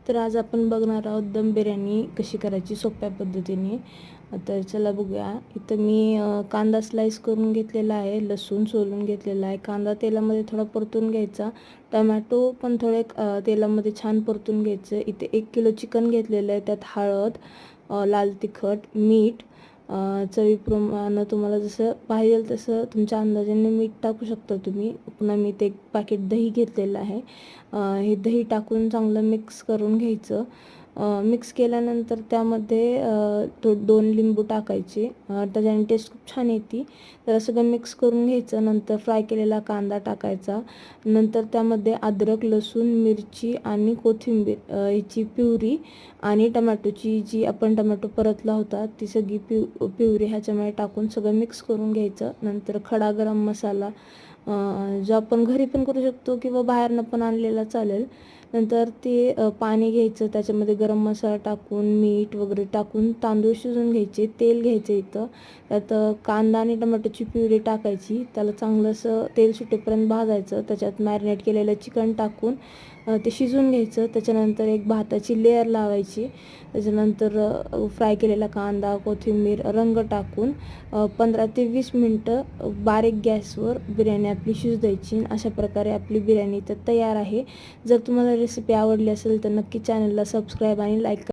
तर आज आपण बघणार आहोत दम बिर्याणी कशी करायची सोप्या पद्धतीने. तर चला बघूया. इथं मी कांदा स्लाइस करून घेतलेला आहे, लसूण सोलून घेतलेला आहे, कांदा तेलामध्ये थोडा परतून घ्यायचा, टमॅटो पण थोडे तेलामध्ये छान परतून घ्यायचं. इथे 1 किलो चिकन घेतलेलं आहे, त्यात हळद, लाल तिखट, मीठ, चवीप्रमाणे तुम्हाला जसं पाहिजे तसं तुमच्या अंदाजाने मीठ टाकू शकता तुम्ही. पुन्हा मी ते एक पाकीट दही घेतलेलं आहे. हे दही टाकून चांगलं मिक्स करून घ्यायचं. मिक्स केल्यानंतर त्यामध्ये 2 लिंबू टाकायचे, त्याच्याने टेस्ट खूप छान येते. तर सगळं मिक्स करून घ्यायचं. नंतर फ्राय केलेला कांदा टाकायचा. नंतर त्यामध्ये अद्रक, लसूण, मिरची आणि कोथिंबीर ह्याची प्युरी आणि टमॅटोची जी आपण टमॅटो परतला होता ती सगळी प्युरी ह्याच्यामध्ये टाकून सगळं मिक्स करून घ्यायचं. नंतर खडा गरम मसाला जो आपण घरी पण करू शकतो किंवा बाहेरनं पण आणलेला चालेल. नंतर ते पाणी घ्यायचं, त्याच्यामध्ये गरम मसाला टाकून मीठ वगैरे टाकून तांदूळ शिजवून घ्यायचे. तेल घ्यायचं इथं, त्यात कांदा आणि टोमॅटोची प्युरी टाकायची, त्याला चांगलंसं तेल सुटेपर्यंत भाजायचं. त्याच्यात मॅरिनेट केलेलं चिकन टाकून ते शिजवून घ्यायचं. त्याच्यानंतर एक भाताची लेअर लावायची. त्याच्यानंतर फ्राय केलेला कांदा, कोथिंबीर, रंग टाकून 15 ते 20 मिनटं बारीक गॅसवर बिर्याणी आपली शिजू द्यायची. अशा प्रकारे आपली बिर्याणी तर तयार आहे. जर तुम्हाला रेसिपी आवडली असेल तर नक्की चॅनलला सबस्क्राईब आणि लाईक करा.